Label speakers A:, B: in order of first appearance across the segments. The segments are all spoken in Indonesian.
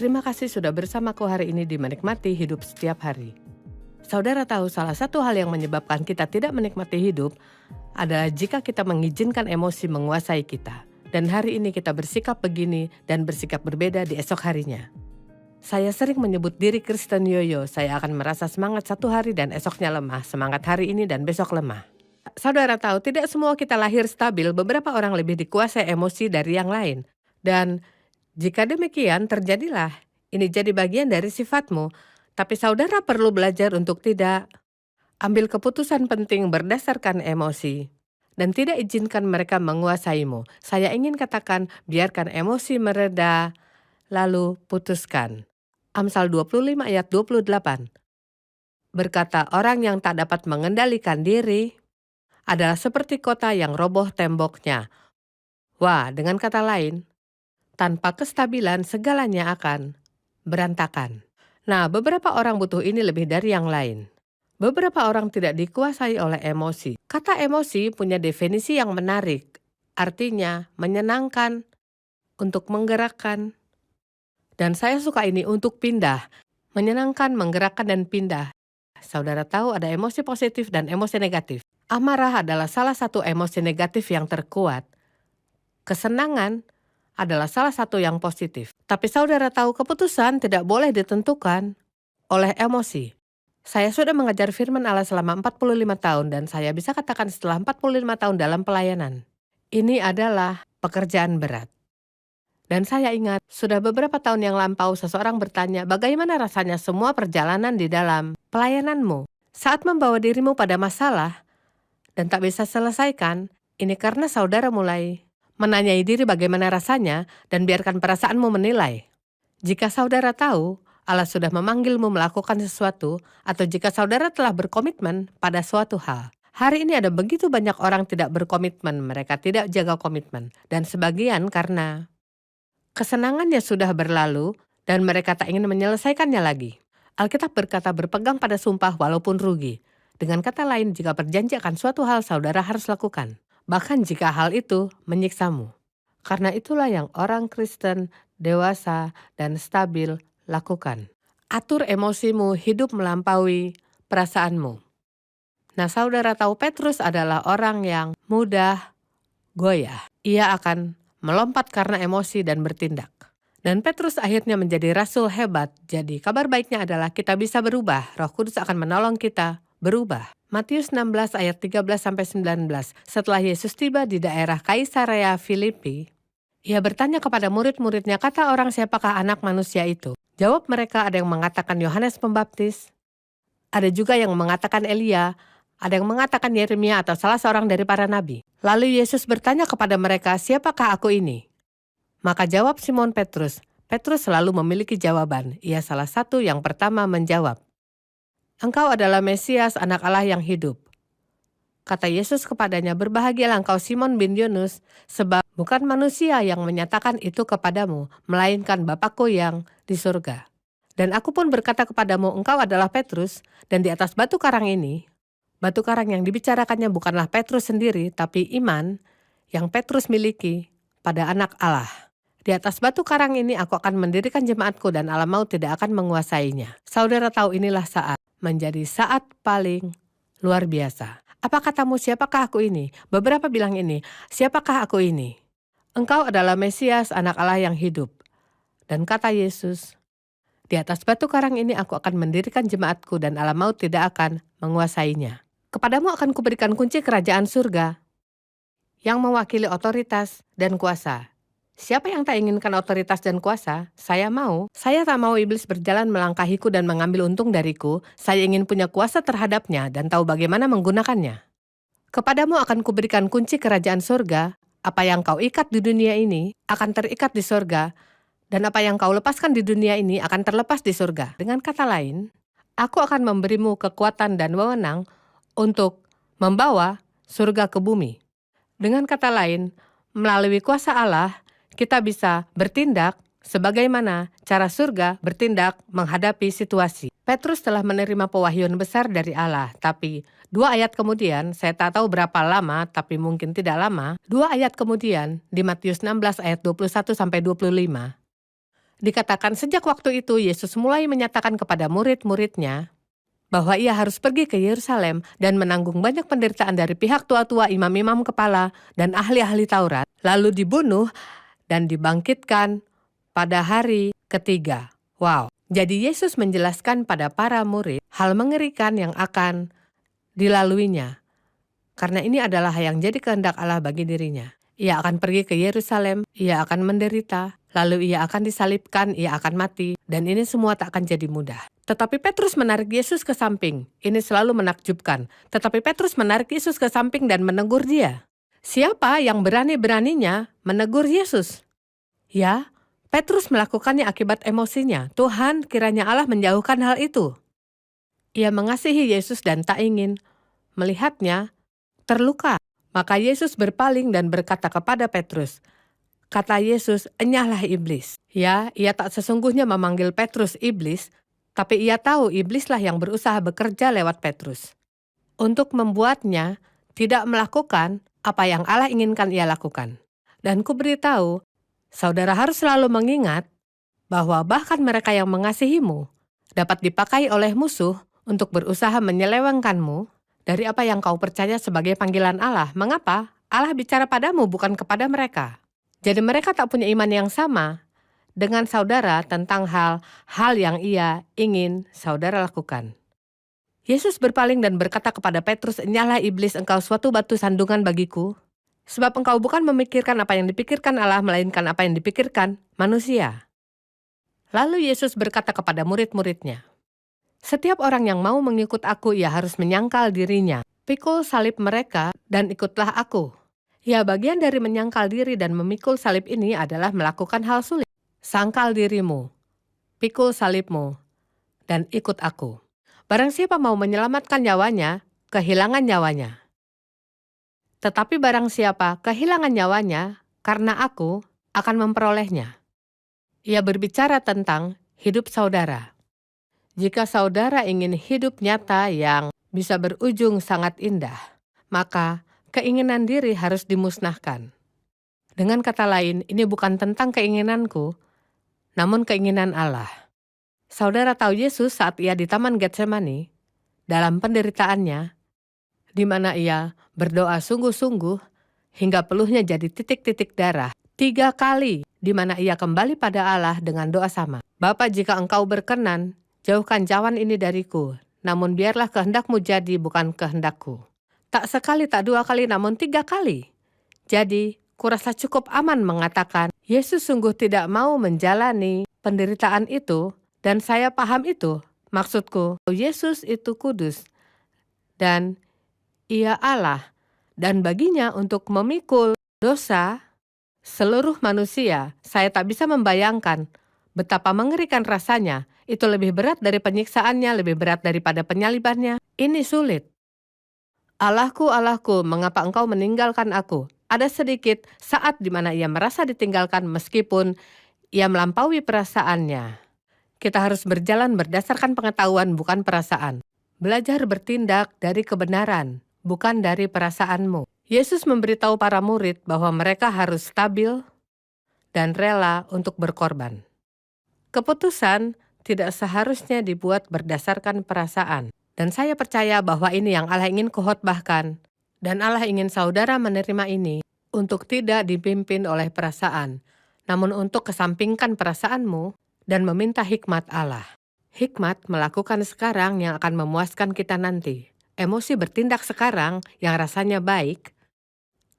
A: Terima kasih sudah bersamaku hari ini di Menikmati Hidup Setiap Hari. Saudara tahu salah satu hal yang menyebabkan kita tidak menikmati hidup adalah jika kita mengizinkan emosi menguasai kita. Dan hari ini kita bersikap begini dan bersikap berbeda di esok harinya. Saya sering menyebut diri Kristen Yoyo, saya akan merasa semangat satu hari dan esoknya lemah, semangat hari ini dan besok lemah. Saudara tahu tidak semua kita lahir stabil, beberapa orang lebih dikuasai emosi dari yang lain. Dan jika demikian terjadilah, ini jadi bagian dari sifatmu. Tapi saudara perlu belajar untuk tidak ambil keputusan penting berdasarkan emosi. Dan tidak izinkan mereka menguasaimu. Saya ingin katakan, biarkan emosi mereda, lalu putuskan. Amsal 25 ayat 28. Berkata orang yang tak dapat mengendalikan diri adalah seperti kota yang roboh temboknya. Wah, dengan kata lain, tanpa kestabilan segalanya akan berantakan. Nah, beberapa orang butuh ini lebih dari yang lain. Beberapa orang tidak dikuasai oleh emosi. Kata emosi punya definisi yang menarik. Artinya menyenangkan, untuk menggerakkan. Dan saya suka ini untuk pindah. Menyenangkan, menggerakkan, dan pindah. Saudara tahu ada emosi positif dan emosi negatif. Amarah adalah salah satu emosi negatif yang terkuat. Kesenangan adalah salah satu yang positif. Tapi saudara tahu keputusan tidak boleh ditentukan oleh emosi. Saya sudah mengajar firman Allah selama 45 tahun dan saya bisa katakan setelah 45 tahun dalam pelayanan. Ini adalah pekerjaan berat. Dan saya ingat sudah beberapa tahun yang lampau seseorang bertanya bagaimana rasanya semua perjalanan di dalam pelayananmu. Saat membawa dirimu pada masalah dan tak bisa selesaikan, ini karena saudara mulai menanyai diri bagaimana rasanya dan biarkan perasaanmu menilai. Jika saudara tahu Allah sudah memanggilmu melakukan sesuatu atau jika saudara telah berkomitmen pada suatu hal. Hari ini ada begitu banyak orang tidak berkomitmen, mereka tidak jaga komitmen. Dan sebagian karena kesenangannya sudah berlalu dan mereka tak ingin menyelesaikannya lagi. Alkitab berkata berpegang pada sumpah walaupun rugi. Dengan kata lain, jika berjanji akan suatu hal saudara harus lakukan. Bahkan jika hal itu menyiksamu. Karena itulah yang orang Kristen, dewasa, dan stabil lakukan. Atur emosimu, hidup melampaui perasaanmu. Nah, saudara tahu Petrus adalah orang yang mudah goyah. Ia akan melompat karena emosi dan bertindak. Dan Petrus akhirnya menjadi rasul hebat. Jadi kabar baiknya adalah kita bisa berubah. Roh Kudus akan menolong kita berubah. Matius 16 ayat 13-19. Setelah Yesus tiba di daerah Kaisarea Filipi, ia bertanya kepada murid-muridnya, kata orang siapakah anak manusia itu? Jawab mereka, ada yang mengatakan Yohanes Pembaptis, ada juga yang mengatakan Elia, ada yang mengatakan Yeremia atau salah seorang dari para nabi. Lalu Yesus bertanya kepada mereka, siapakah aku ini? Maka jawab Simon Petrus. Petrus selalu memiliki jawaban. Ia salah satu yang pertama menjawab. Engkau adalah Mesias, anak Allah yang hidup. Kata Yesus kepadanya, berbahagialah engkau Simon bin Yunus, sebab bukan manusia yang menyatakan itu kepadamu, melainkan Bapakku yang di surga. Dan aku pun berkata kepadamu, engkau adalah Petrus, dan di atas batu karang ini, batu karang yang dibicarakannya bukanlah Petrus sendiri, tapi iman yang Petrus miliki pada anak Allah. Di atas batu karang ini aku akan mendirikan jemaatku dan alam maut tidak akan menguasainya. Saudara tahu inilah saat. Menjadi saat paling luar biasa. Apa katamu, siapakah aku ini? Beberapa bilang ini, siapakah aku ini? Engkau adalah Mesias, anak Allah yang hidup. Dan kata Yesus, di atas batu karang ini aku akan mendirikan jemaatku dan alam maut tidak akan menguasainya. Kepadamu akan kuberikan kunci kerajaan surga yang mewakili otoritas dan kuasa. Siapa yang tak inginkan otoritas dan kuasa? Saya mau. Saya tak mau iblis berjalan melangkahiku dan mengambil untung dariku. Saya ingin punya kuasa terhadapnya dan tahu bagaimana menggunakannya. Kepadamu akan kuberikan kunci kerajaan surga. Apa yang kau ikat di dunia ini akan terikat di surga. Dan apa yang kau lepaskan di dunia ini akan terlepas di surga. Dengan kata lain, aku akan memberimu kekuatan dan wewenang untuk membawa surga ke bumi. Dengan kata lain, melalui kuasa Allah, kita bisa bertindak sebagaimana cara surga bertindak menghadapi situasi. Petrus telah menerima pewahyuan besar dari Allah, tapi 2 ayat kemudian, saya tak tahu berapa lama, tapi mungkin tidak lama, 2 ayat kemudian di Matius 16 ayat 21-25, Dikatakan sejak waktu itu Yesus mulai menyatakan kepada murid-muridnya bahwa ia harus pergi ke Yerusalem dan menanggung banyak penderitaan dari pihak tua-tua, imam-imam kepala, dan ahli-ahli Taurat, lalu dibunuh dan dibangkitkan pada hari ketiga. Wow. Jadi Yesus menjelaskan pada para murid hal mengerikan yang akan dilaluinya. Karena ini adalah yang jadi kehendak Allah bagi dirinya. Ia akan pergi ke Yerusalem, ia akan menderita, lalu ia akan disalibkan, ia akan mati, dan ini semua tak akan jadi mudah. Tetapi Petrus menarik Yesus ke samping. Ini selalu menakjubkan. Tetapi Petrus menarik Yesus ke samping dan menegur dia. Siapa yang berani-beraninya menegur Yesus? Ya, Petrus melakukannya akibat emosinya. Tuhan, kiranya Allah menjauhkan hal itu. Ia mengasihi Yesus dan tak ingin melihatnya terluka. Maka Yesus berpaling dan berkata kepada Petrus, kata Yesus, enyahlah iblis. Ya, ia tak sesungguhnya memanggil Petrus iblis, tapi ia tahu iblislah yang berusaha bekerja lewat Petrus untuk membuatnya tidak melakukan apa yang Allah inginkan ia lakukan. Dan kuberitahu, saudara harus selalu mengingat bahwa bahkan mereka yang mengasihimu dapat dipakai oleh musuh untuk berusaha menyelewengkanmu dari apa yang kau percaya sebagai panggilan Allah. Mengapa? Allah bicara padamu, bukan kepada mereka. Jadi mereka tak punya iman yang sama dengan saudara tentang hal yang ia ingin saudara lakukan. Yesus berpaling dan berkata kepada Petrus, enyahlah iblis, engkau suatu batu sandungan bagiku. Sebab engkau bukan memikirkan apa yang dipikirkan Allah, melainkan apa yang dipikirkan manusia. Lalu Yesus berkata kepada murid-muridnya, setiap orang yang mau mengikut aku, ia harus menyangkal dirinya. Pikul salib mereka dan ikutlah aku. Ya, bagian dari menyangkal diri dan memikul salib ini adalah melakukan hal sulit. Sangkal dirimu, pikul salibmu, dan ikut aku. Barang siapa mau menyelamatkan nyawanya, kehilangan nyawanya. Tetapi barang siapa kehilangan nyawanya, karena aku akan memperolehnya. Ia berbicara tentang hidup saudara. Jika saudara ingin hidup nyata yang bisa berujung sangat indah, maka keinginan diri harus dimusnahkan. Dengan kata lain, ini bukan tentang keinginanku, namun keinginan Allah. Saudara tahu Yesus saat ia di Taman Getsemani, dalam penderitaannya, di mana ia berdoa sungguh-sungguh hingga peluhnya jadi titik-titik darah. 3 kali di mana ia kembali pada Allah dengan doa sama. Bapa, jika engkau berkenan, jauhkan cawan ini dariku, namun biarlah kehendakmu jadi, bukan kehendakku. Tak sekali, tak 2 kali, namun 3 kali. Jadi, kurasa cukup aman mengatakan, Yesus sungguh tidak mau menjalani penderitaan itu, dan saya paham itu. Maksudku, Yesus itu kudus, dan ia Allah, dan baginya untuk memikul dosa seluruh manusia, saya tak bisa membayangkan betapa mengerikan rasanya. Itu lebih berat dari penyiksaannya, lebih berat daripada penyalibannya. Ini sulit. Allahku, Allahku, mengapa engkau meninggalkan aku? Ada sedikit saat di mana ia merasa ditinggalkan meskipun ia melampaui perasaannya. Kita harus berjalan berdasarkan pengetahuan, bukan perasaan. Belajar bertindak dari kebenaran, bukan dari perasaanmu. Yesus memberitahu para murid bahwa mereka harus stabil dan rela untuk berkorban. Keputusan tidak seharusnya dibuat berdasarkan perasaan. Dan saya percaya bahwa ini yang Allah ingin kukhotbahkan. Dan Allah ingin saudara menerima ini untuk tidak dipimpin oleh perasaan, namun untuk kesampingkan perasaanmu dan meminta hikmat Allah. Hikmat melakukan sekarang yang akan memuaskan kita nanti. Emosi bertindak sekarang yang rasanya baik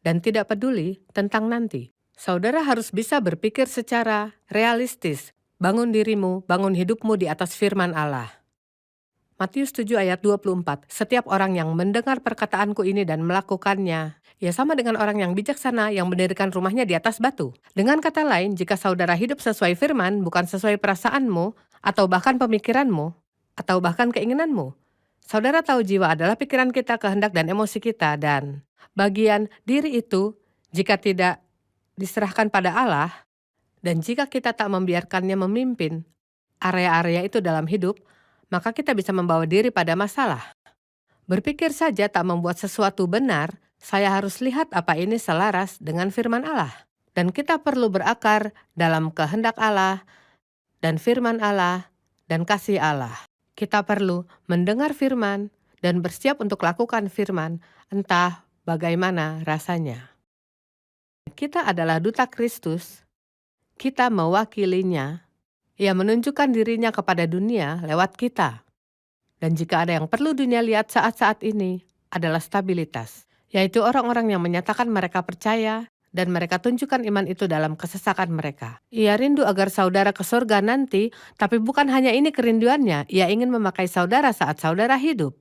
A: dan tidak peduli tentang nanti. Saudara harus bisa berpikir secara realistis. Bangun dirimu, bangun hidupmu di atas firman Allah. Matius 7 ayat 24, setiap orang yang mendengar perkataanku ini dan melakukannya, ia sama dengan orang yang bijaksana yang mendirikan rumahnya di atas batu. Dengan kata lain, jika saudara hidup sesuai firman, bukan sesuai perasaanmu, atau bahkan pemikiranmu, atau bahkan keinginanmu, saudara tahu jiwa adalah pikiran kita, kehendak dan emosi kita, dan bagian diri itu, jika tidak diserahkan pada Allah, dan jika kita tak membiarkannya memimpin area-area itu dalam hidup, maka kita bisa membawa diri pada masalah. Berpikir saja tak membuat sesuatu benar, saya harus lihat apa ini selaras dengan firman Allah. Dan kita perlu berakar dalam kehendak Allah dan firman Allah dan kasih Allah. Kita perlu mendengar firman dan bersiap untuk lakukan firman, entah bagaimana rasanya. Kita adalah duta Kristus, kita mewakilinya, ia menunjukkan dirinya kepada dunia lewat kita. Dan jika ada yang perlu dunia lihat saat-saat ini adalah stabilitas, yaitu orang-orang yang menyatakan mereka percaya dan mereka tunjukkan iman itu dalam kesesakan mereka. Ia rindu agar saudara ke surga nanti, tapi bukan hanya ini kerinduannya, ia ingin memakai saudara saat saudara hidup.